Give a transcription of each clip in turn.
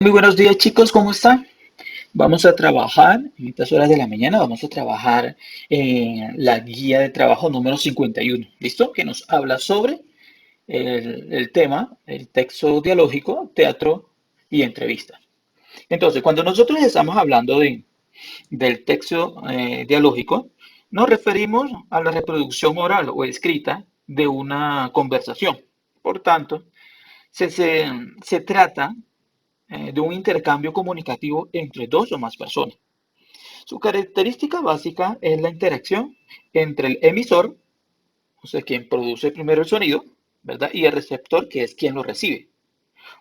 Muy buenos días chicos, ¿cómo están? Vamos a trabajar en estas horas de la mañana, vamos a trabajar en la guía de trabajo número 51, ¿listo? Que nos habla sobre el tema, el texto dialógico, teatro y entrevista. Entonces, cuando nosotros estamos hablando del texto dialógico, nos referimos a la reproducción oral o escrita de una conversación. Por tanto, se, se, se trata de un intercambio comunicativo entre dos o más personas. Su característica básica es la interacción entre el emisor, o sea, quien produce primero el sonido, ¿verdad? Y el receptor, que es quien lo recibe.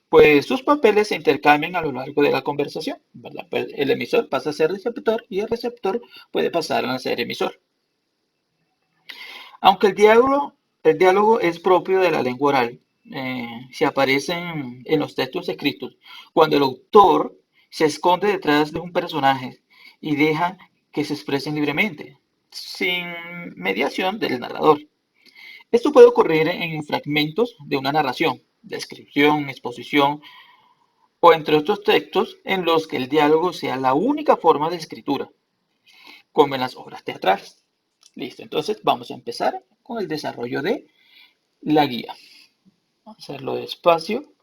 Pues sus papeles se intercambian a lo largo de la conversación, ¿verdad? Pues el emisor pasa a ser receptor y el receptor puede pasar a ser emisor. Aunque el diálogo es propio de la lengua oral, se aparecen en los textos escritos cuando el autor se esconde detrás de un personaje y deja que se expresen libremente, sin mediación del narrador. Esto puede ocurrir en fragmentos de una narración, descripción, exposición o entre otros textos en los que el diálogo sea la única forma de escritura, como en las obras teatrales. Listo, entonces vamos a empezar con el desarrollo de la guía. Vamos a hacerlo despacio.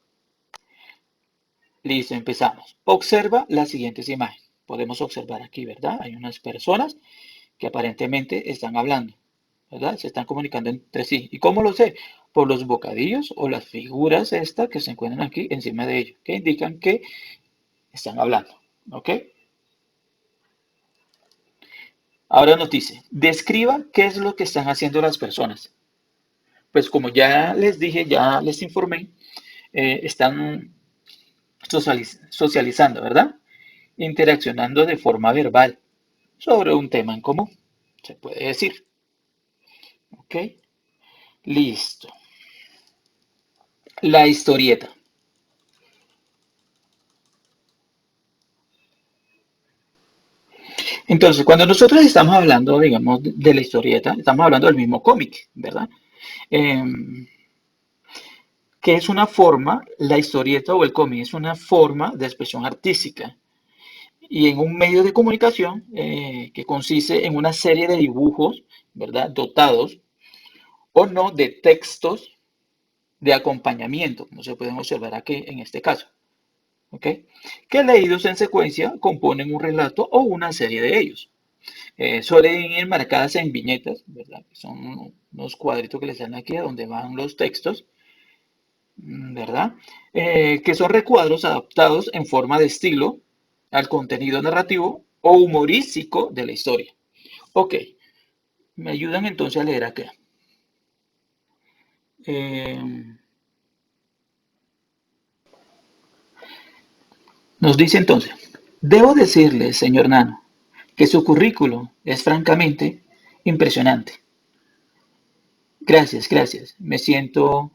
Listo, empezamos. Observa las siguientes imágenes. Podemos observar aquí, ¿verdad? Hay unas personas que aparentemente están hablando, ¿verdad? Se están comunicando entre sí. ¿Y cómo lo sé? Por los bocadillos o las figuras estas que se encuentran aquí encima de ellos, que indican que están hablando, ¿ok? Ahora nos dice, describa qué es lo que están haciendo las personas. Pues como ya les dije, ya les informé, están socializando, ¿verdad? Interaccionando de forma verbal sobre un tema en común, se puede decir. ¿Ok? Listo. La historieta. Entonces, cuando nosotros estamos hablando, digamos, de la historieta, estamos hablando del mismo cómic, ¿verdad? Eh, que es una forma, la historieta o el cómic es una forma de expresión artística y en un medio de comunicación que consiste en una serie de dibujos, ¿verdad? Dotados o no de textos de acompañamiento, como se pueden observar aquí en este caso, ¿ok? Que leídos en secuencia componen un relato o una serie de ellos. Suelen ir marcadas en viñetas, ¿verdad? Son unos cuadritos que les dan aquí donde van los textos, ¿verdad? Que son recuadros adaptados en forma de estilo al contenido narrativo o humorístico de la historia. Ok, me ayudan entonces a leer acá. Eh, Nos dice entonces, debo decirle, señor Nano, que su currículum es francamente impresionante. Gracias, gracias. Me siento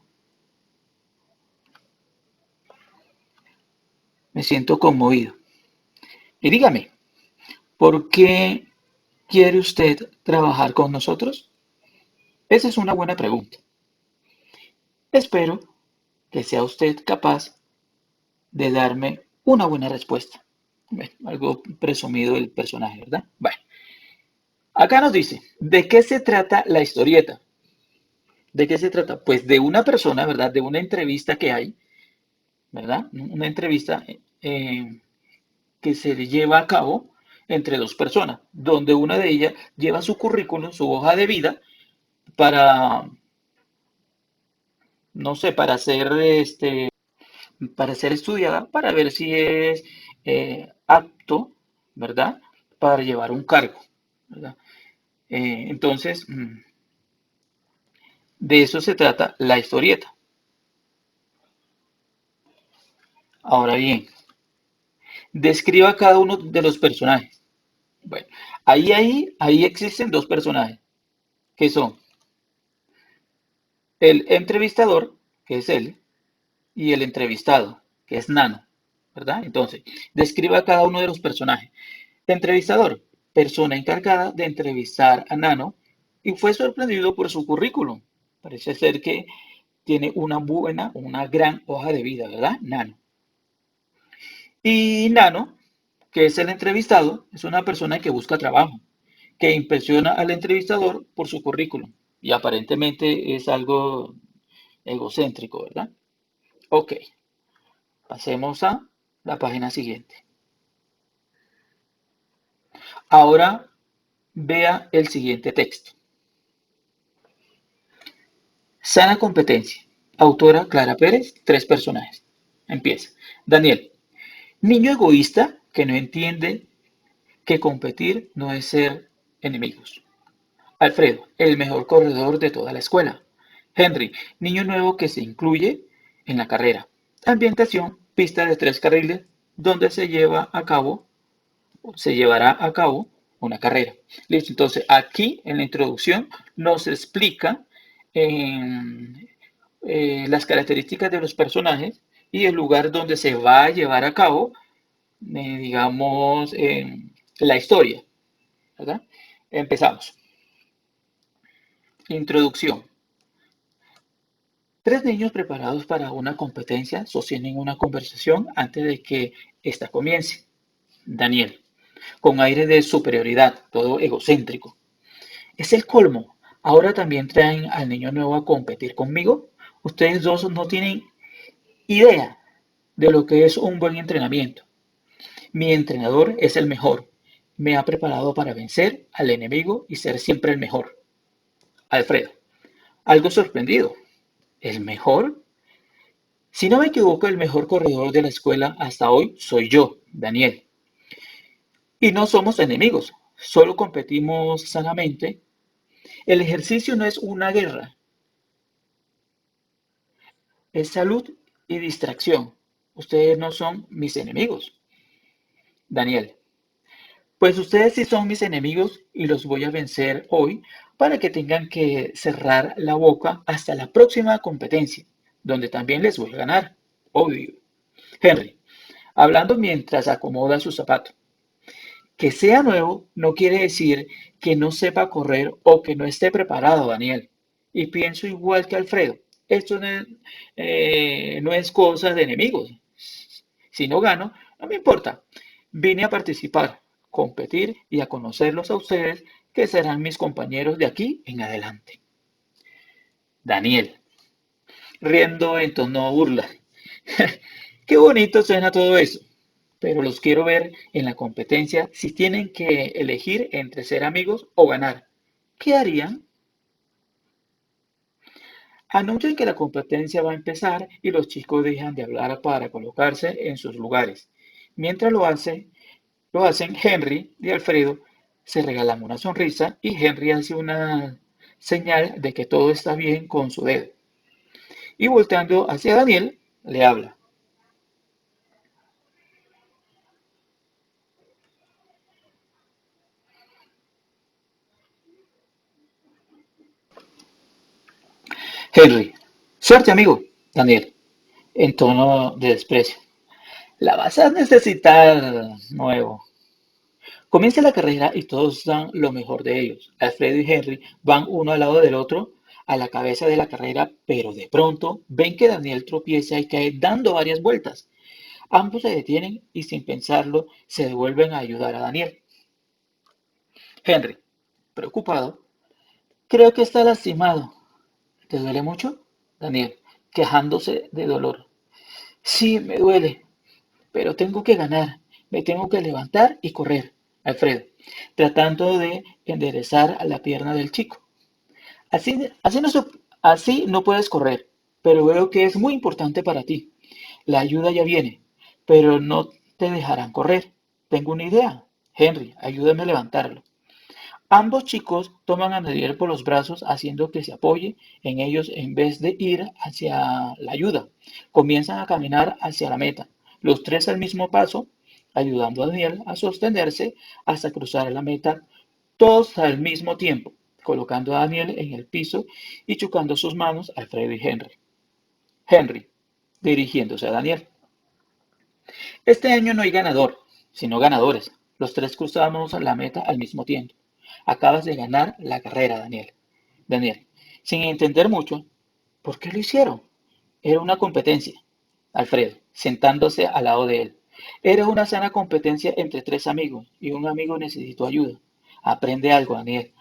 conmovido. Y dígame, ¿por qué quiere usted trabajar con nosotros? Esa es una buena pregunta. Espero que sea usted capaz de darme una buena respuesta. Bueno, algo presumido el personaje, ¿verdad? Bueno, acá nos dice, ¿de qué se trata la historieta? ¿De qué se trata? Pues de una persona, ¿verdad? De una entrevista que hay, ¿verdad? Una entrevista que se lleva a cabo entre dos personas, donde una de ellas lleva su currículum, su hoja de vida, para, no sé, para ser estudiada, para ver si es apto, ¿verdad? Para llevar un cargo, ¿verdad? Entonces, de eso se trata la historieta. Ahora bien, describa cada uno de los personajes. Bueno, ahí existen dos personajes, que son el entrevistador, que es él, y el entrevistado, que es Nano, ¿verdad? Entonces, describa cada uno de los personajes. Entrevistador, persona encargada de entrevistar a Nano y fue sorprendido por su currículum. Parece ser que tiene una gran hoja de vida, ¿verdad? Nano. Y Nano, que es el entrevistado, es una persona que busca trabajo, que impresiona al entrevistador por su currículum. Y aparentemente es algo egocéntrico, ¿verdad? Ok, pasemos a la página siguiente. Ahora vea el siguiente texto. Sana competencia. Autora Clara Pérez, tres personajes. Empieza. Daniel, niño egoísta que no entiende que competir no es ser enemigos. Alfredo, el mejor corredor de toda la escuela. Henry, niño nuevo que se incluye en la carrera. Ambientación, pista de tres carriles donde se llevará a cabo una carrera. Listo, entonces aquí en la introducción nos explica eh, las características de los personajes y el lugar donde se va a llevar a cabo, digamos, la historia, ¿verdad? Empezamos. Introducción. Tres niños preparados para una competencia sostienen una conversación antes de que ésta comience. Daniel, con aire de superioridad, todo egocéntrico. Es el colmo. Ahora también traen al niño nuevo a competir conmigo. Ustedes dos no tienen idea de lo que es un buen entrenamiento. Mi entrenador es el mejor. Me ha preparado para vencer al enemigo y ser siempre el mejor. Alfredo, algo sorprendido. ¿El mejor? Si no me equivoco, el mejor corredor de la escuela hasta hoy soy yo, Daniel. Y no somos enemigos, solo competimos sanamente. El ejercicio no es una guerra, es salud y distracción. Ustedes no son mis enemigos. Daniel, pues ustedes sí son mis enemigos y los voy a vencer hoy para que tengan que cerrar la boca hasta la próxima competencia, donde también les voy a ganar. Obvio. Henry, hablando mientras acomoda su zapato. Que sea nuevo no quiere decir que no sepa correr o que no esté preparado, Daniel. Y pienso igual que Alfredo. Esto no es cosa de enemigos. Si no gano, no me importa. Vine a participar, competir y a conocerlos a ustedes, que serán mis compañeros de aquí en adelante. Daniel, riendo en tono burla. Qué bonito suena todo eso, pero los quiero ver en la competencia si tienen que elegir entre ser amigos o ganar. ¿Qué harían? Anuncian que la competencia va a empezar y los chicos dejan de hablar para colocarse en sus lugares. Mientras lo hacen Henry y Alfredo se regalan una sonrisa y Henry hace una señal de que todo está bien con su dedo. Y volteando hacia Daniel, le habla. Henry, suerte amigo. Daniel, en tono de desprecio. La vas a necesitar nuevo. Comienza la carrera y todos dan lo mejor de ellos. Alfredo y Henry van uno al lado del otro a la cabeza de la carrera, pero de pronto ven que Daniel tropieza y cae dando varias vueltas. Ambos se detienen y sin pensarlo se devuelven a ayudar a Daniel. Henry, preocupado, creo que está lastimado. ¿Te duele mucho? Daniel, quejándose de dolor. Sí, me duele, pero tengo que ganar. Me tengo que levantar y correr. Alfredo, tratando de enderezar a la pierna del chico. Así, así, no, así no puedes correr, pero veo que es muy importante para ti. La ayuda ya viene, pero no te dejarán correr. Tengo una idea. Henry, ayúdame a levantarlo. Ambos chicos toman a Nadiel por los brazos haciendo que se apoye en ellos en vez de ir hacia la ayuda. Comienzan a caminar hacia la meta, los tres al mismo paso, ayudando a Daniel a sostenerse hasta cruzar la meta, todos al mismo tiempo, colocando a Daniel en el piso y chocando sus manos a Alfredo y Henry. Henry, dirigiéndose a Daniel. Este año no hay ganador, sino ganadores. Los tres cruzamos la meta al mismo tiempo. Acabas de ganar la carrera, Daniel. Daniel, sin entender mucho, ¿por qué lo hicieron? Era una competencia. Alfredo, sentándose al lado de él. Era una sana competencia entre tres amigos y un amigo necesitó ayuda. Aprende algo, Daniel.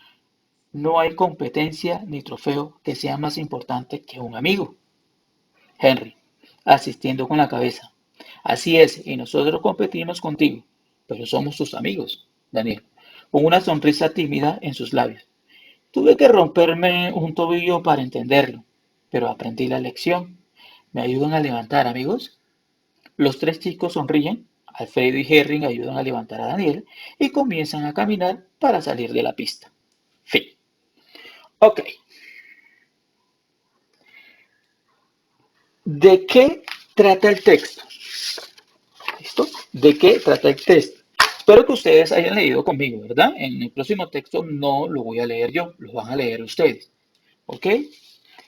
No hay competencia ni trofeo que sea más importante que un amigo. Henry, asistiendo con la cabeza. Así es, y nosotros competimos contigo, pero somos tus amigos, Daniel, con una sonrisa tímida en sus labios. Tuve que romperme un tobillo para entenderlo, pero aprendí la lección. ¿Me ayudan a levantar, amigos? Los tres chicos sonríen, Alfredo y Henry ayudan a levantar a Daniel y comienzan a caminar para salir de la pista. Fin. Ok, ¿de qué trata el texto? ¿Listo? ¿De qué trata el texto? Espero que ustedes hayan leído conmigo, ¿verdad? En el próximo texto no lo voy a leer yo, lo van a leer ustedes. ¿Ok?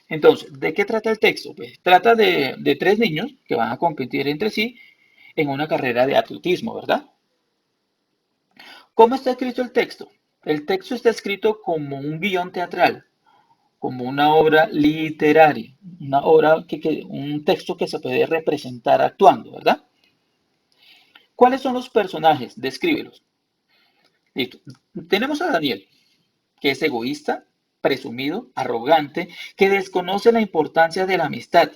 Entonces, ¿de qué trata el texto? Pues trata de tres niños que van a competir entre sí en una carrera de atletismo, ¿verdad? ¿Cómo está escrito el texto? El texto está escrito como un guión teatral, como una obra literaria, una obra un texto que se puede representar actuando, ¿verdad? ¿Cuáles son los personajes? Descríbelos. Listo. Tenemos a Daniel, que es egoísta, presumido, arrogante, que desconoce la importancia de la amistad,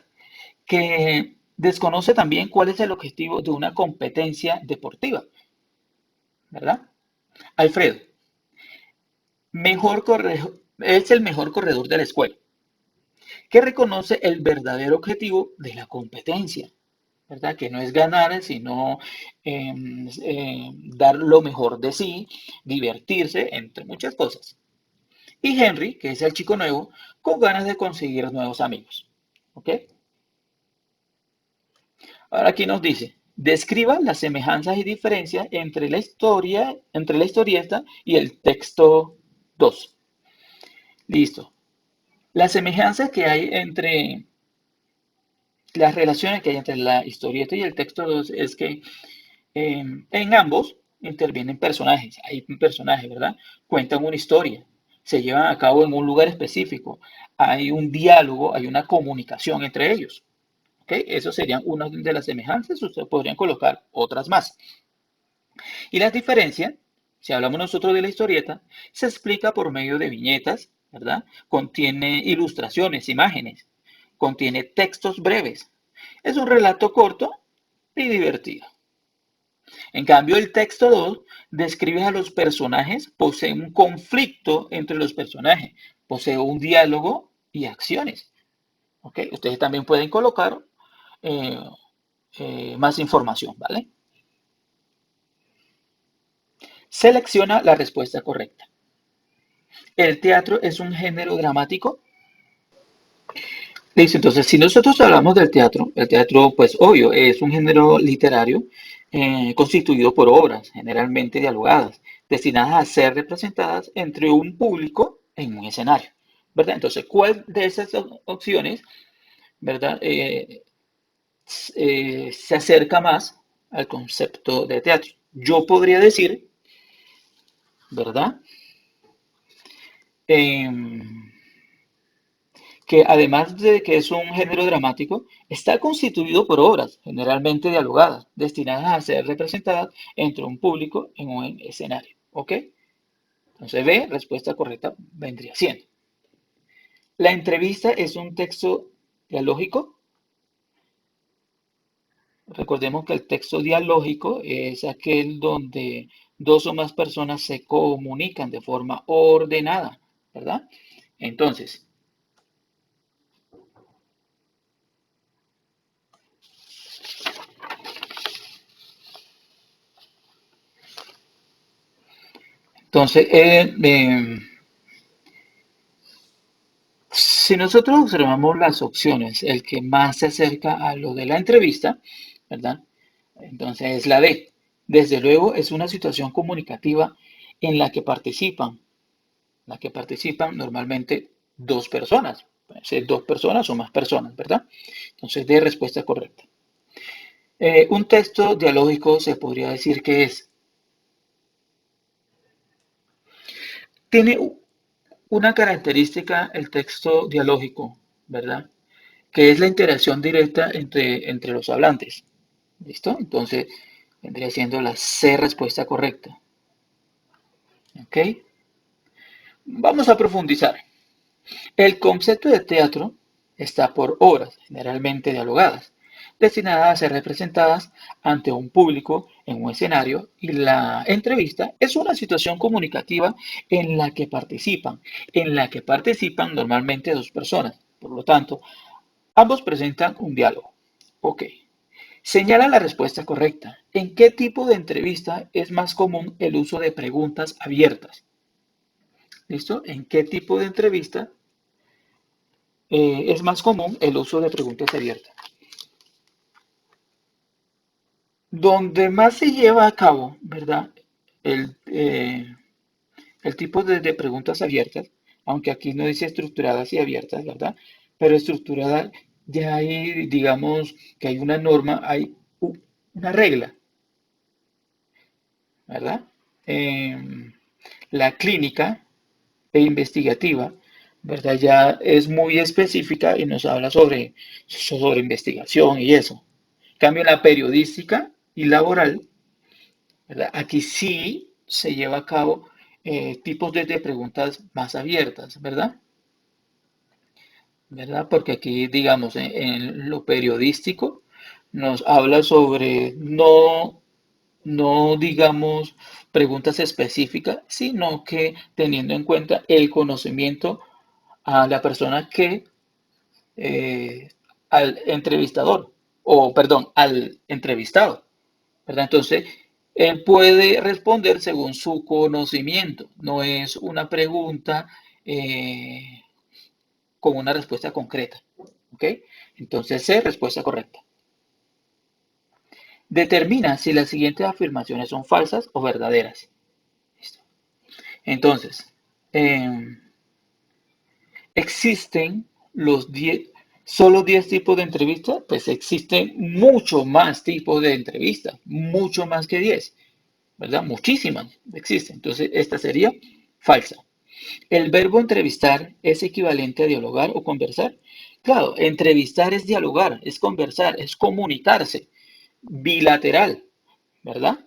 que desconoce también cuál es el objetivo de una competencia deportiva, ¿verdad? Alfredo, es el mejor corredor de la escuela, que reconoce el verdadero objetivo de la competencia, ¿verdad? Que no es ganar, sino dar lo mejor de sí, divertirse, entre muchas cosas. Y Henry, que es el chico nuevo, con ganas de conseguir nuevos amigos. ¿Ok? Ahora aquí nos dice, describa las semejanzas y diferencias entre la historieta y el texto 2. Listo. Las semejanzas que hay entre las relaciones que hay entre la historieta y el texto 2 es que en ambos intervienen personajes. Hay un personaje, ¿verdad? Cuentan una historia. Se llevan a cabo en un lugar específico. Hay un diálogo, hay una comunicación entre ellos. ¿Ok? Eso serían una de las semejanzas. Ustedes podrían colocar otras más. Y las diferencias, si hablamos nosotros de la historieta, se explica por medio de viñetas, ¿verdad? Contiene ilustraciones, imágenes, contiene textos breves. Es un relato corto y divertido. En cambio, el texto 2 describe a los personajes, posee un conflicto entre los personajes, posee un diálogo y acciones. ¿Ok? Ustedes también pueden colocar eh, más información, ¿vale? Selecciona la respuesta correcta. ¿El teatro es un género dramático? Listo, entonces si nosotros hablamos del teatro, el teatro, pues obvio, es un género literario constituido por obras generalmente dialogadas, destinadas a ser representadas entre un público en un escenario, ¿verdad? Entonces, ¿cuál de esas opciones, ¿verdad? Se acerca más al concepto de teatro? Yo podría decir, ¿verdad? Em, que además de que es un género dramático, está constituido por obras generalmente dialogadas, destinadas a ser representadas entre un público en un escenario. ¿Ok? Entonces, B, respuesta correcta vendría siendo. La entrevista es un texto dialógico. Recordemos que el texto dialógico es aquel donde dos o más personas se comunican de forma ordenada, ¿verdad? Entonces, entonces, si nosotros observamos las opciones, el que más se acerca a lo de la entrevista, ¿verdad? Entonces es la D. Desde luego es una situación comunicativa en la que participan normalmente dos personas, pueden ser dos personas o más personas, ¿verdad? Entonces D, respuesta correcta. Un texto dialógico se podría decir que tiene una característica el texto dialógico, ¿verdad? Que es la interacción directa entre los hablantes. ¿Listo? Entonces, Vendría siendo la C respuesta correcta. ¿Ok? Vamos a profundizar. El concepto de teatro está por obras, generalmente dialogadas, destinadas a ser representadas ante un público en un escenario, y la entrevista es una situación comunicativa en la que participan normalmente dos personas. Por lo tanto, ambos presentan un diálogo. Ok. Señala la respuesta correcta. ¿En qué tipo de entrevista es más común el uso de preguntas abiertas? ¿Listo? ¿En qué tipo de entrevista es más común el uso de preguntas abiertas? Donde más se lleva a cabo, ¿verdad? El, eh, el tipo de preguntas abiertas, aunque aquí no dice estructuradas y abiertas, ¿verdad? Pero estructurada ya hay, digamos, que hay una norma, hay una regla, ¿verdad? Eh, la clínica e investigativa, ¿verdad? Ya es muy específica y nos habla sobre investigación y eso. En cambio, la periodística y laboral, ¿verdad? Aquí sí se lleva a cabo tipos de preguntas más abiertas, ¿verdad? ¿Verdad? Porque aquí, digamos, en lo periodístico nos habla sobre no digamos preguntas específicas, sino que teniendo en cuenta el conocimiento a la persona eh, al entrevistador, o perdón, al entrevistado, ¿verdad? Entonces, él puede responder según su conocimiento, no es una pregunta con una respuesta concreta, ¿ok? Entonces, C, respuesta correcta. Determina si las siguientes afirmaciones son falsas o verdaderas. ¿Listo? Entonces, eh, ¿existen los 10, solo 10 tipos de entrevistas? Pues existen mucho más tipos de entrevistas, mucho más que 10, ¿verdad? Muchísimas existen. Entonces, esta sería falsa. ¿El verbo entrevistar es equivalente a dialogar o conversar? Claro, entrevistar es dialogar, es conversar, es comunicarse, bilateral, ¿verdad?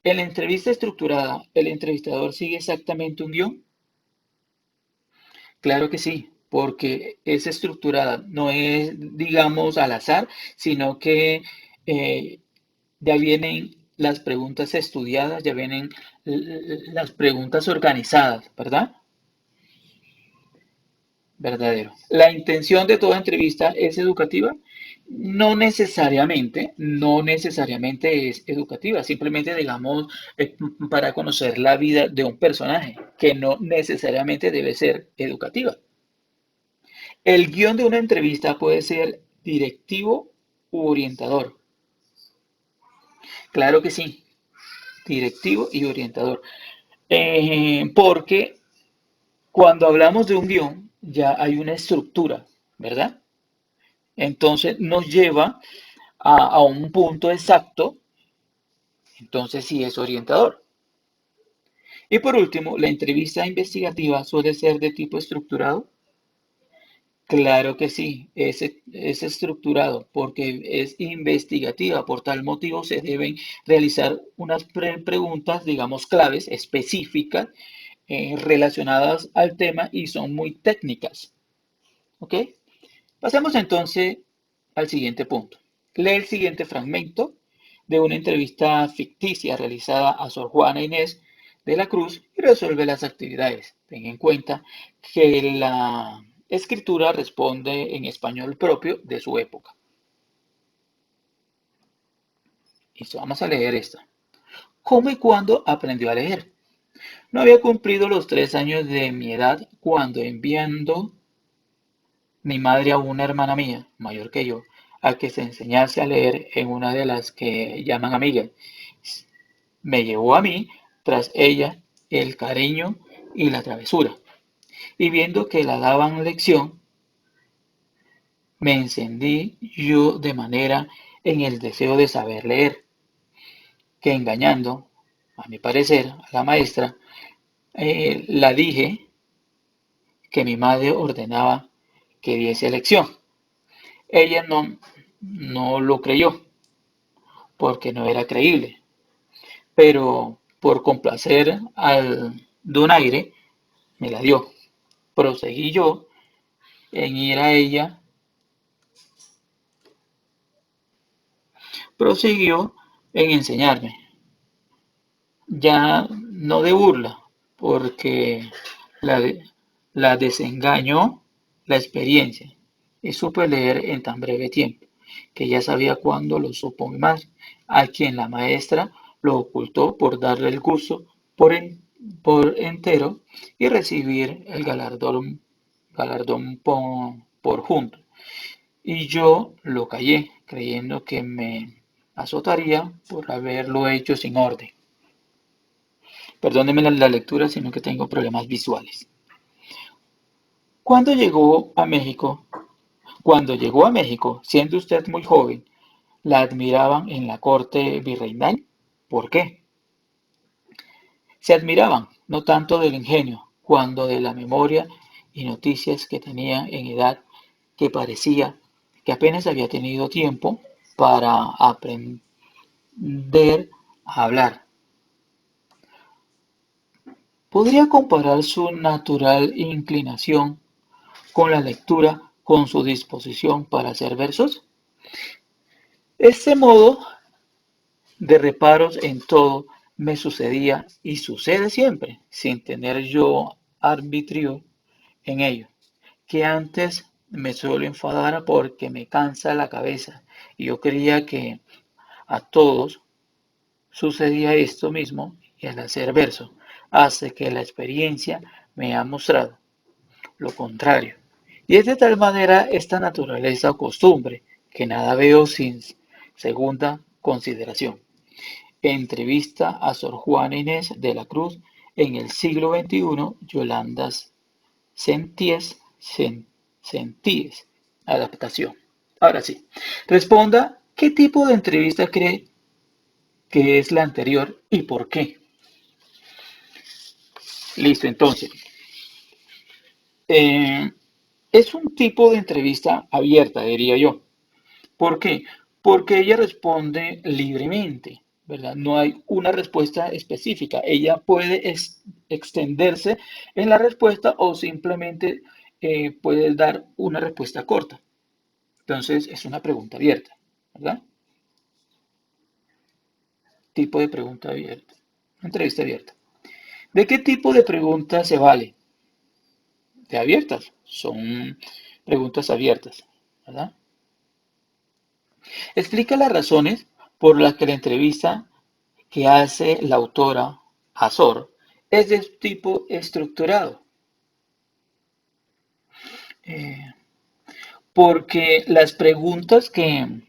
En la entrevista estructurada, ¿el entrevistador sigue exactamente un guión? Claro que sí, porque es estructurada, no es, digamos, al azar, sino que eh, ya vienen las preguntas estudiadas, ya vienen las preguntas organizadas, ¿verdad? Verdadero. ¿La intención de toda entrevista es educativa? No necesariamente es educativa, simplemente digamos para conocer la vida de un personaje, que no necesariamente debe ser educativa. El guión de una entrevista puede ser directivo u orientador. Claro que sí, directivo y orientador. Porque cuando hablamos de un guión, ya hay una estructura, ¿verdad? Entonces nos lleva a un punto exacto, entonces sí es orientador. Y por último, la entrevista investigativa suele ser de tipo estructurado. Claro que sí, es estructurado porque es investigativa. Por tal motivo se deben realizar unas preguntas, digamos, claves específicas relacionadas al tema y son muy técnicas. ¿Ok? Pasemos entonces al siguiente punto. Lee el siguiente fragmento de una entrevista ficticia realizada a Sor Juana Inés de la Cruz y resuelve las actividades. Ten en cuenta que la escritura responde en español propio de su época. Listo, vamos a leer esta. ¿Cómo y cuándo aprendió a leer? No había cumplido los 3 años de mi edad cuando, enviando mi madre a una hermana mía, mayor que yo, a que se enseñase a leer en una de las que llaman amigas, me llevó a mí tras ella el cariño y la travesura. Y viendo que la daban lección, me encendí yo de manera en el deseo de saber leer, que engañando, a mi parecer, a la maestra, la dije que mi madre ordenaba que diese lección. Ella no lo creyó, porque no era creíble. Pero por complacer al donaire, me la dio. Proseguí yo en ir a ella, prosiguió en enseñarme, ya no de burla, porque la, la desengañó la experiencia y supe leer en tan breve tiempo, que ya sabía cuándo lo supo mi madre, a quien la maestra lo ocultó por darle el curso por, por entero y recibir el galardón por junto. Y yo lo callé, creyendo que me azotaría por haberlo hecho sin orden. Perdóneme la lectura, sino que tengo problemas visuales. Cuando llegó a México, Cuando llegó a México, siendo usted muy joven, ¿la admiraban en la corte virreinal? ¿Por qué? Se admiraban, no tanto del ingenio, cuando de la memoria y noticias que tenía en edad que parecía que apenas había tenido tiempo para aprender a hablar. ¿Podría comparar su natural inclinación con la lectura con su disposición para hacer versos? Este modo de reparos en todo me sucedía y sucede siempre, sin tener yo arbitrio en ello, que antes me suelo enfadar porque me cansa la cabeza y yo creía que a todos sucedía esto mismo y al hacer verso hace que la experiencia me ha mostrado lo contrario. Y es de tal manera esta naturaleza o costumbre que nada veo sin segunda consideración. Entrevista a Sor Juana Inés de la Cruz en el siglo XXI, Yolanda Sentíes, adaptación. Ahora sí, responda qué tipo de entrevista cree que es la anterior y por qué. Listo, entonces, eh, es un tipo de entrevista abierta, diría yo. ¿Por qué? Porque ella responde libremente, ¿verdad? No hay una respuesta específica. Ella puede extenderse en la respuesta o simplemente puede dar una respuesta corta. Entonces, es una pregunta abierta, ¿verdad? Tipo de pregunta abierta. Entrevista abierta. ¿De qué tipo de preguntas se vale? De abiertas. Son preguntas abiertas, ¿verdad? Explica las razones por las que la entrevista que hace la autora Azor es de tipo estructurado, eh, porque las preguntas que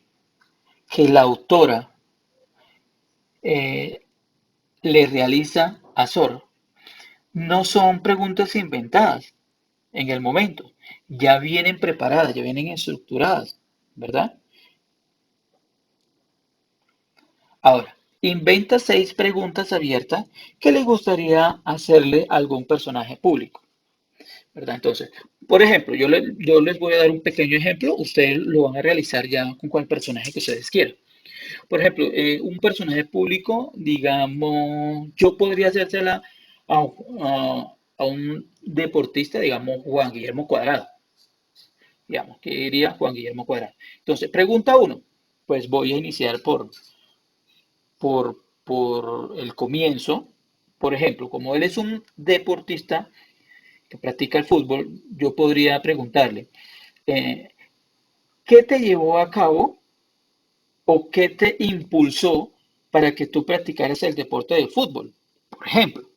la autora eh, le realiza a Azor no son preguntas inventadas en el momento, ya vienen preparadas, ya vienen estructuradas, ¿verdad? Ahora, inventa 6 preguntas abiertas que le gustaría hacerle a algún personaje público. ¿Verdad? Entonces, por ejemplo, yo les voy a dar un pequeño ejemplo, ustedes lo van a realizar ya con cual personaje que ustedes quieran. Por ejemplo, un personaje público, digamos, yo podría hacérsela a un deportista, digamos, Juan Guillermo Cuadrado, digamos, que diría Juan Guillermo Cuadrado. Entonces, pregunta uno, pues voy a iniciar por el comienzo. Por ejemplo, como él es un deportista que practica el fútbol, yo podría preguntarle, eh, ¿qué te llevó a cabo o qué te impulsó para que tú practicaras el deporte del fútbol? Por ejemplo,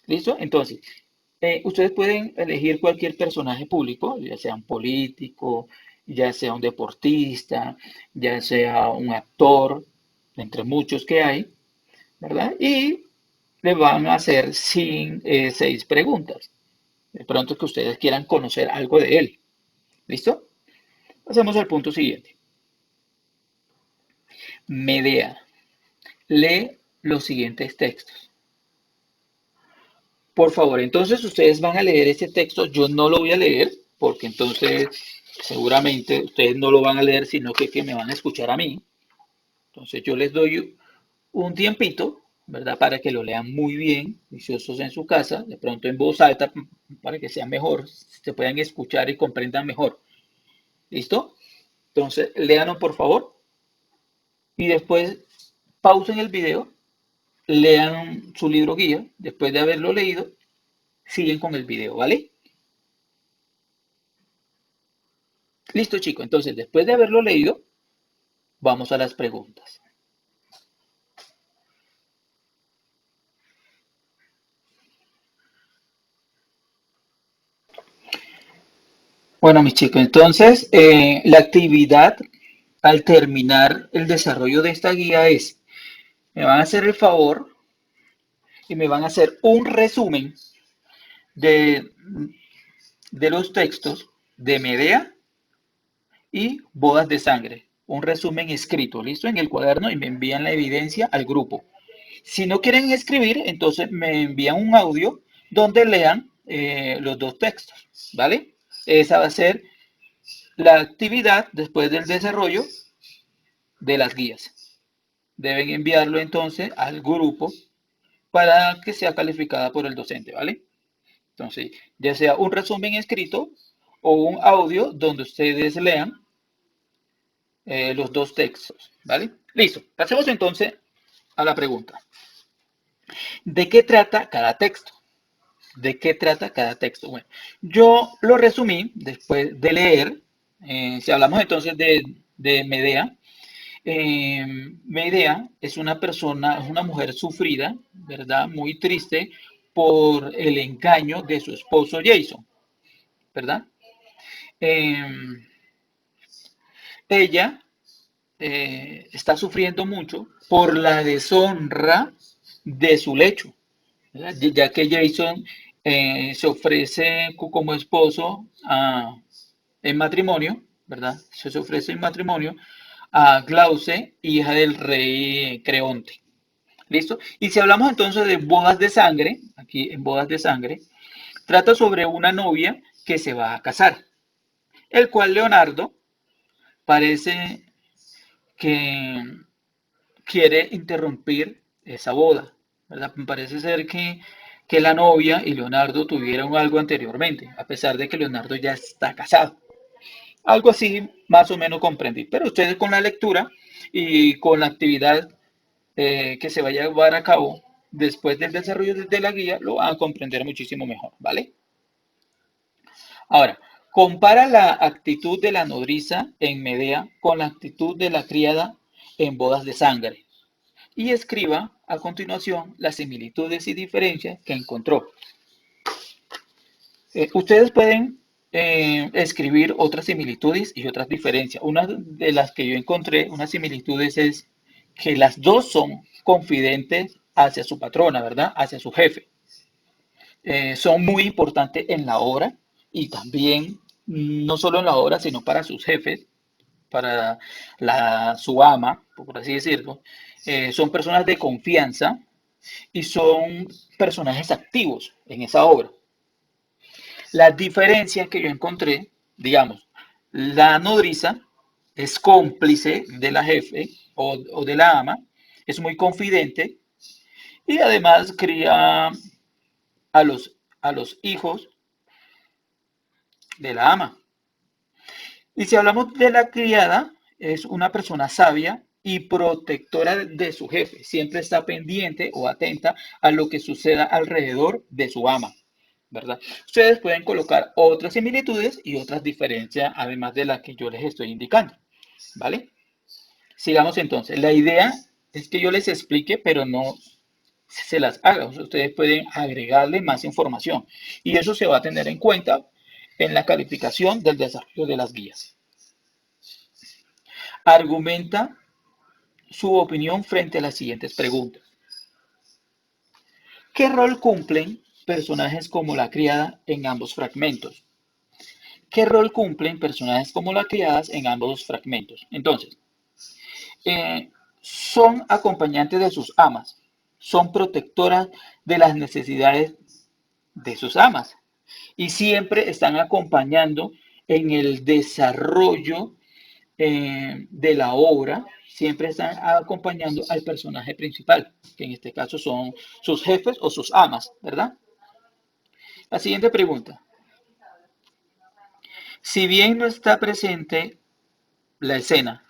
¿listo? Entonces, ustedes pueden elegir cualquier personaje público, ya sea un político, ya sea un deportista, ya sea un actor, entre muchos que hay, ¿verdad? Y le van a hacer 6 preguntas. De pronto que ustedes quieran conocer algo de él. ¿Listo? Pasemos al punto siguiente. Medea. Lee los siguientes textos. Por favor, entonces ustedes van a leer este texto. Yo no lo voy a leer porque entonces seguramente ustedes no lo van a leer, sino que me van a escuchar a mí. Entonces yo les doy un tiempito, ¿verdad? Para que lo lean muy bien, juiciosos en su casa, de pronto en voz alta, para que sea mejor, se puedan escuchar y comprendan mejor. ¿Listo? Entonces, léanlo por favor y después pausen el video, lean su libro guía, después de haberlo leído, siguen con el video, ¿vale? Listo, chicos. Entonces, después de haberlo leído, vamos a las preguntas. Bueno, mis chicos, entonces la actividad al terminar el desarrollo de esta guía es, me van a hacer el favor y me van a hacer un resumen de, de los textos de Medea y Bodas de Sangre. Un resumen escrito, listo, en el cuaderno y me envían la evidencia al grupo. Si no quieren escribir, entonces me envían un audio donde lean los dos textos, ¿vale? Esa va a ser la actividad después del desarrollo de las guías. Deben enviarlo entonces al grupo para que sea calificada por el docente, ¿vale? Entonces, ya sea un resumen escrito o un audio donde ustedes lean los dos textos, ¿vale? Listo. Pasemos entonces a la pregunta. ¿De qué trata cada texto? ¿De qué trata cada texto? Bueno, yo lo resumí después de leer. Si hablamos entonces de Medea, Medea es una persona, es una mujer sufrida, ¿verdad? Muy triste por el engaño de su esposo Jason, ¿verdad? Eh, ella está sufriendo mucho por la deshonra de su lecho, ¿verdad? Ya que Jason se ofrece como esposo en matrimonio, ¿verdad? Se ofrece en matrimonio a Glauce, hija del rey Creonte. ¿Listo? Y si hablamos entonces de bodas de sangre, aquí en bodas de sangre, trata sobre una novia que se va a casar, el cual Leonardo parece que quiere interrumpir esa boda, ¿verdad? Parece ser que la novia y Leonardo tuvieron algo anteriormente, a pesar de que Leonardo ya está casado. Algo así más o menos comprendí, pero ustedes con la lectura y con la actividad que se vaya a llevar a cabo después del desarrollo de la guía lo van a comprender muchísimo mejor, ¿vale? Ahora, compara la actitud de la nodriza en Medea con la actitud de la criada en bodas de sangre y escriba a continuación las similitudes y diferencias que encontró. Ustedes pueden escribir otras similitudes y otras diferencias. Una de las que yo encontré, unas similitudes, es que las dos son confidentes hacia su patrona, ¿verdad? Hacia su jefe. Son muy importantes en la obra y también no solo en la obra, sino para sus jefes, para su ama, por así decirlo. Son personas de confianza y son personajes activos en esa obra. Las diferencias que yo encontré, digamos, la nodriza es cómplice de la jefe o de la ama, es muy confidente y además cría a los hijos de la ama. Y si hablamos de la criada, es una persona sabia y protectora de su jefe. Siempre está pendiente o atenta a lo que suceda alrededor de su ama, ¿verdad? Ustedes pueden colocar otras similitudes y otras diferencias, además de las que yo les estoy indicando, ¿vale? Sigamos entonces. La idea es que yo les explique, pero no se las haga. Ustedes pueden agregarle más información y eso se va a tener en cuenta en la calificación del desarrollo de las guías. Argumenta su opinión frente a las siguientes preguntas. ¿Qué rol cumplen personajes como la criada en ambos fragmentos? ¿Qué rol cumplen personajes como la criada en ambos fragmentos? Entonces, son acompañantes de sus amas, son protectoras de las necesidades de sus amas y siempre están acompañando en el desarrollo de la obra siempre están acompañando al personaje principal, que en este caso son sus jefes o sus amas, ¿verdad? La siguiente pregunta. Si bien no está presente la escena,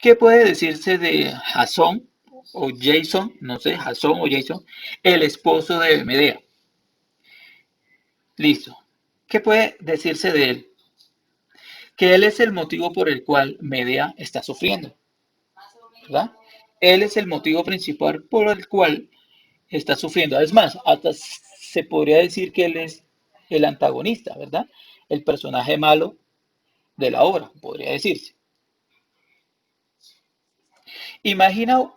¿qué puede decirse de Jason o Jason, no sé, Jason o Jason, el esposo de Medea? Listo. ¿Qué puede decirse de él? Que él es el motivo por el cual Medea está sufriendo, ¿verdad? Él es el motivo principal por el cual está sufriendo. Es más, hasta se podría decir que él es el antagonista, ¿verdad? El personaje malo de la obra, podría decirse. Imagina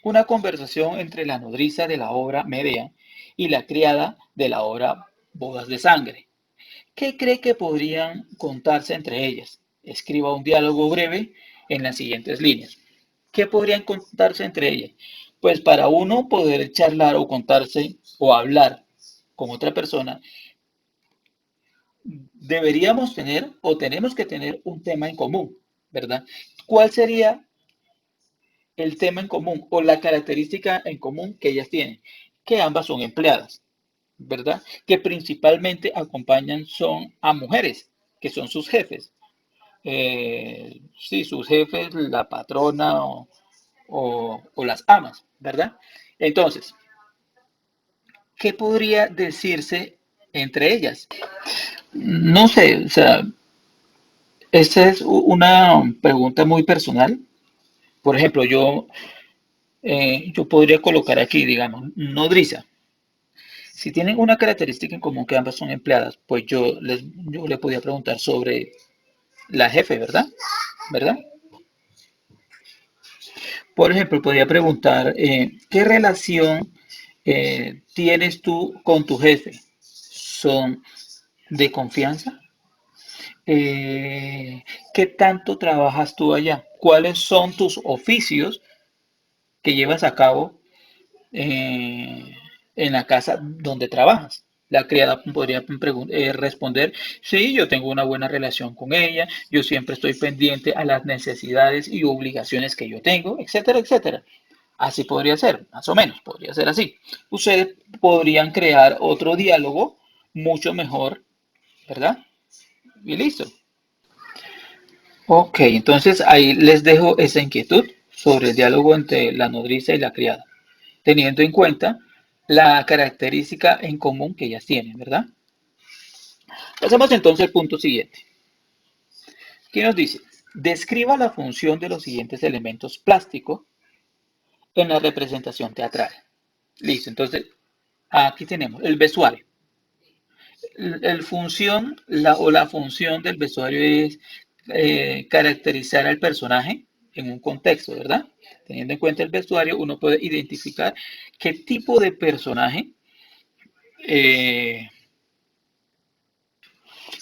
una conversación entre la nodriza de la obra Medea y la criada de la obra Bodas de Sangre. ¿Qué cree que podrían contarse entre ellas? Escriba un diálogo breve en las siguientes líneas. ¿Qué podrían contarse entre ellas? Pues para uno poder charlar o contarse o hablar con otra persona, deberíamos tener o tenemos que tener un tema en común, ¿verdad? ¿Cuál sería el tema en común o la característica en común que ellas tienen? Que ambas son empleadas, ¿verdad? Que principalmente acompañan son a mujeres, que son sus jefes. Sí, sus jefes, la patrona o las amas, ¿verdad? Entonces, ¿qué podría decirse entre ellas? No sé, o sea, esa es una pregunta muy personal. Por ejemplo, yo podría colocar aquí, digamos, nodriza. Si tienen una característica en común que ambas son empleadas, pues yo le podía preguntar sobre la jefe, ¿verdad? ¿Verdad? Por ejemplo, podría preguntar, ¿qué relación tienes tú con tu jefe? ¿Son de confianza? ¿Qué tanto trabajas tú allá? ¿Cuáles son tus oficios que llevas a cabo eh, en la casa donde trabajas? La criada podría responder, sí, yo tengo una buena relación con ella, yo siempre estoy pendiente a las necesidades y obligaciones que yo tengo, etcétera, etcétera. Así podría ser, más o menos, podría ser así. Ustedes podrían crear otro diálogo mucho mejor, ¿verdad? Y listo. Ok, entonces ahí les dejo esa inquietud sobre el diálogo entre la nodriza y la criada, teniendo en cuenta la característica en común que ellas tienen, ¿verdad? Pasamos entonces al punto siguiente. ¿Qué nos dice? Describa la función de los siguientes elementos plásticos en la representación teatral. Listo, entonces aquí tenemos el vestuario. La función del vestuario es caracterizar al personaje en un contexto, ¿verdad? Teniendo en cuenta el vestuario, uno puede identificar qué tipo de personaje, eh,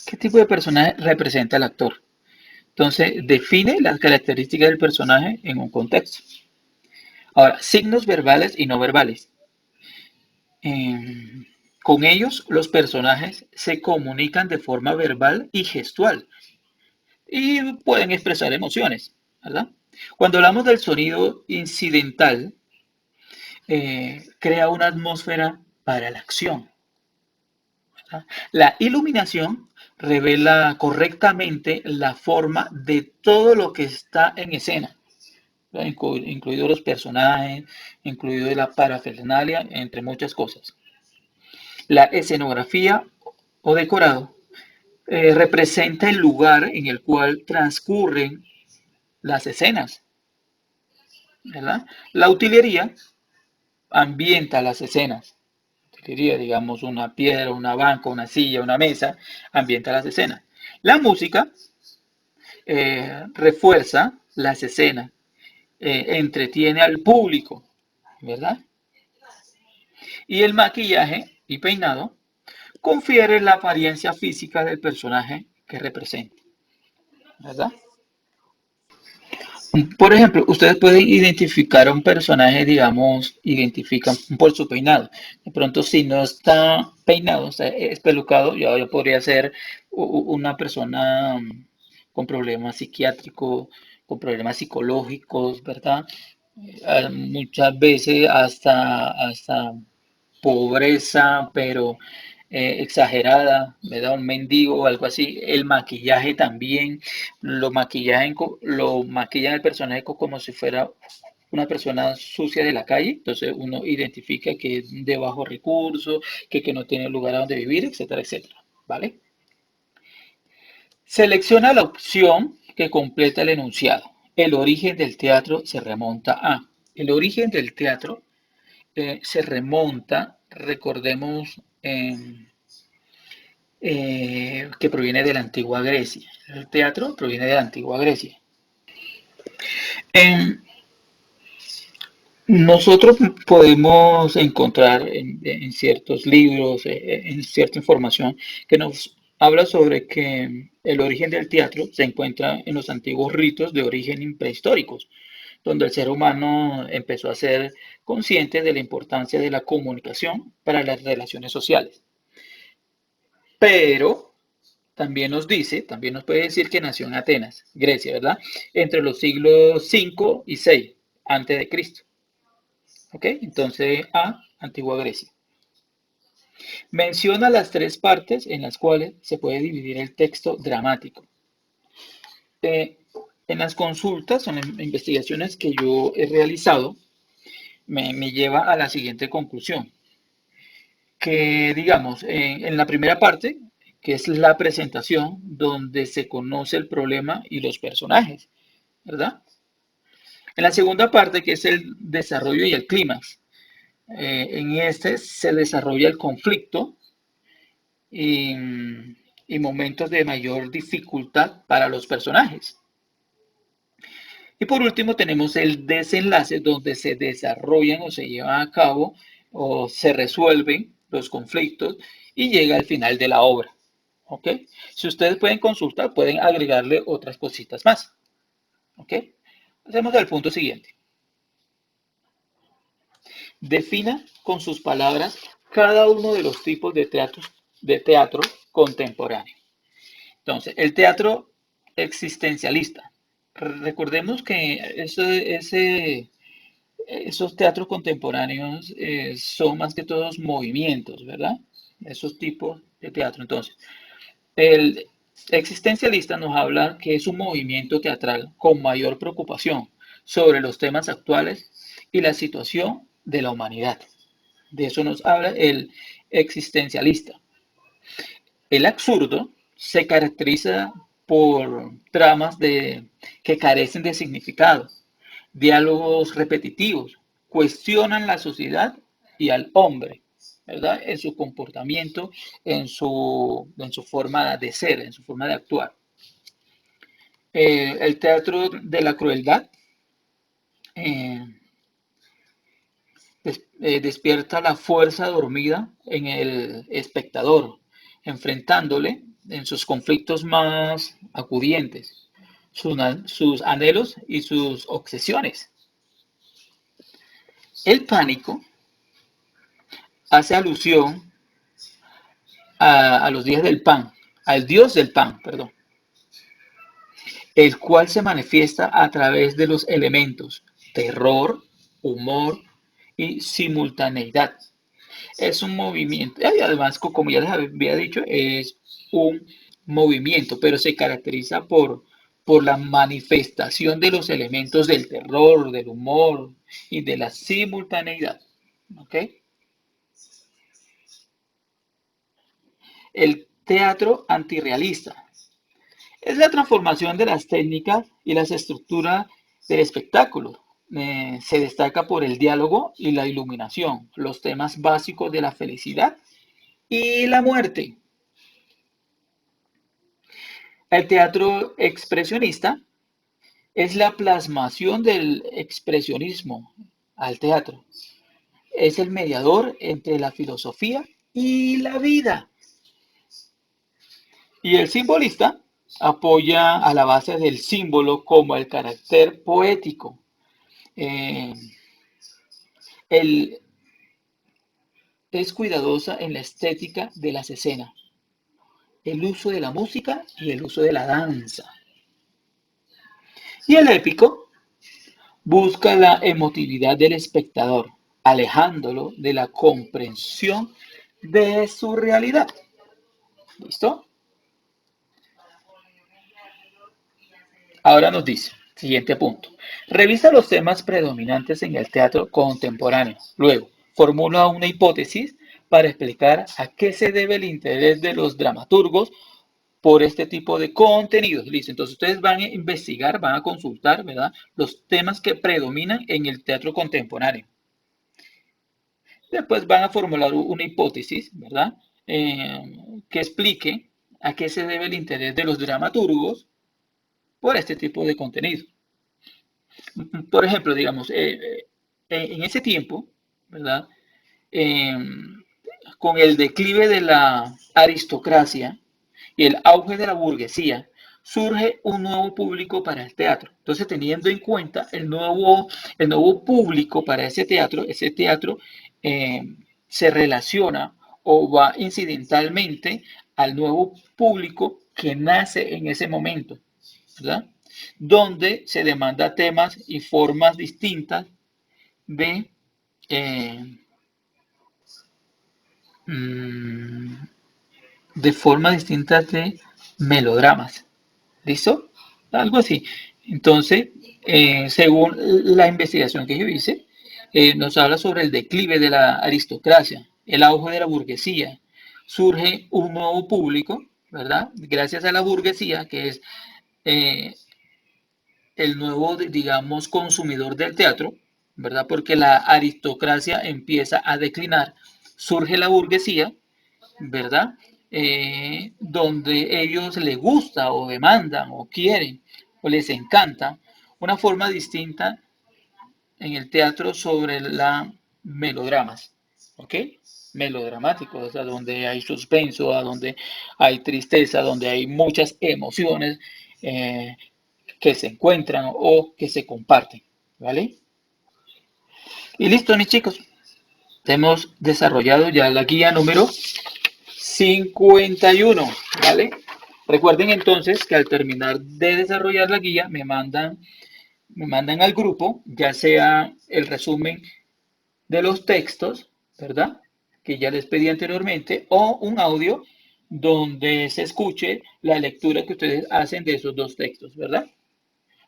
qué tipo de personaje representa el actor. Entonces, define las características del personaje en un contexto. Ahora, signos verbales y no verbales. Eh, con ellos, los personajes se comunican de forma verbal y gestual y pueden expresar emociones, ¿verdad? Cuando hablamos del sonido incidental, crea una atmósfera para la acción, ¿verdad? La iluminación revela correctamente la forma de todo lo que está en escena, incluidos los personajes, incluido la parafernalia, entre muchas cosas. La escenografía o decorado representa el lugar en el cual transcurren las escenas, ¿verdad? La utilería ambienta las escenas. Utilería, digamos, una piedra, una banca, una silla, una mesa, ambienta las escenas. La música refuerza las escenas, entretiene al público, ¿verdad? Y el maquillaje y peinado confiere la apariencia física del personaje que representa, ¿verdad? Por ejemplo, ustedes pueden identificar a un personaje, digamos, identifican por su peinado. De pronto, si no está peinado, o sea, es pelucado, ya podría ser una persona con problemas psiquiátricos, con problemas psicológicos, ¿verdad? Muchas veces hasta pobreza, pero exagerada, ¿verdad? Un mendigo o algo así. El maquillaje también, lo maquillan el personaje como si fuera una persona sucia de la calle, entonces uno identifica que es de bajo recurso, que no tiene lugar a donde vivir, etcétera, etcétera, ¿vale? Selecciona la opción que completa el enunciado. El origen del teatro se remonta a. El origen del teatro se remonta, recordemos, que proviene de la antigua Grecia. El teatro proviene de la antigua Grecia. En, Nosotros podemos encontrar en ciertos libros, en cierta información, que nos habla sobre que el origen del teatro se encuentra en los antiguos ritos de origen prehistóricos, donde el ser humano empezó a ser consciente de la importancia de la comunicación para las relaciones sociales. Pero también nos puede decir que nació en Atenas, Grecia, ¿verdad? Entre los siglos 5 y 6 antes de Cristo. ¿Ok? Entonces, A, Antigua Grecia. Menciona las tres partes en las cuales se puede dividir el texto dramático. Eh, en las consultas o en investigaciones que yo he realizado, me lleva a la siguiente conclusión, que digamos, en la primera parte, que es la presentación, donde se conoce el problema y los personajes, ¿verdad? En la segunda parte, que es el desarrollo y el clímax, en este se desarrolla el conflicto y, y momentos de mayor dificultad para los personajes. Y por último tenemos el desenlace donde se desarrollan o se llevan a cabo o se resuelven los conflictos y llega al final de la obra. ¿Ok? Si ustedes pueden consultar, pueden agregarle otras cositas más. ¿Ok? Hacemos el punto siguiente. Defina con sus palabras cada uno de los tipos de teatro contemporáneo. Entonces, el teatro existencialista. Recordemos que esos teatros contemporáneos son más que todos movimientos, ¿verdad? Esos tipos de teatro. Entonces, el existencialista nos habla que es un movimiento teatral con mayor preocupación sobre los temas actuales y la situación de la humanidad. De eso nos habla el existencialista. El absurdo se caracteriza por que carecen de significado, diálogos repetitivos, cuestionan la sociedad y al hombre, ¿verdad? En su comportamiento, en su forma de ser, en su forma de actuar. El teatro de la crueldad eh, despierta la fuerza dormida en el espectador, enfrentándole en sus conflictos más acudientes, sus anhelos y sus obsesiones. El pánico hace alusión a los días del pan, al dios del pan, perdón, el cual se manifiesta a través de los elementos terror, humor y simultaneidad. Es un movimiento, y además, como ya les había dicho, es un movimiento, pero se caracteriza por la manifestación de los elementos del terror, del humor y de la simultaneidad. ¿Ok? El teatro antirrealista es la transformación de las técnicas y las estructuras del espectáculo. Se destaca por el diálogo y la iluminación, los temas básicos de la felicidad y la muerte. El teatro expresionista es la plasmación del expresionismo al teatro. Es el mediador entre la filosofía y la vida. Y el simbolista apoya a la base del símbolo como el carácter poético. Eh, el, es cuidadosa en la estética de las escenas, el uso de la música y el uso de la danza. Y el épico busca la emotividad del espectador, alejándolo de la comprensión de su realidad. ¿Listo? Ahora nos dice, siguiente punto, revisa los temas predominantes en el teatro contemporáneo. Luego, formula una hipótesis para explicar a qué se debe el interés de los dramaturgos por este tipo de contenidos. Listo, entonces ustedes van a investigar, van a consultar, ¿verdad? Los temas que predominan en el teatro contemporáneo. Después van a formular una hipótesis, ¿verdad? Que explique a qué se debe el interés de los dramaturgos por este tipo de contenido. Por ejemplo, digamos, en ese tiempo, ¿verdad? Eh, con el declive de la aristocracia y el auge de la burguesía, surge un nuevo público para el teatro. Entonces, teniendo en cuenta el nuevo público para ese teatro eh, se relaciona o va incidentalmente al nuevo público que nace en ese momento, ¿verdad? Donde se demanda temas y formas distintas de, eh, mm, de formas distintas de melodramas. ¿Listo? Algo así. Entonces, según la investigación que yo hice, nos habla sobre el declive de la aristocracia, el auge de la burguesía. Surge un nuevo público, ¿verdad? Gracias a la burguesía, que es eh, el nuevo, digamos, consumidor del teatro, ¿verdad? Porque la aristocracia empieza a declinar, surge la burguesía, ¿verdad? Donde ellos les gusta o demandan o quieren o les encanta una forma distinta en el teatro sobre la melodramas, ¿ok? Melodramáticos, o sea, donde hay suspenso, a donde hay tristeza, donde hay muchas emociones que se encuentran o que se comparten, ¿vale? Y listo, mis chicos, hemos desarrollado ya la guía número 51, ¿vale? Recuerden entonces que al terminar de desarrollar la guía me mandan al grupo, ya sea el resumen de los textos, ¿verdad? Que ya les pedí anteriormente, o un audio donde se escuche la lectura que ustedes hacen de esos dos textos, ¿verdad?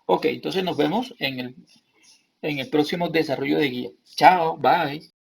Ok, entonces nos vemos en el próximo desarrollo de guía. Chao, bye.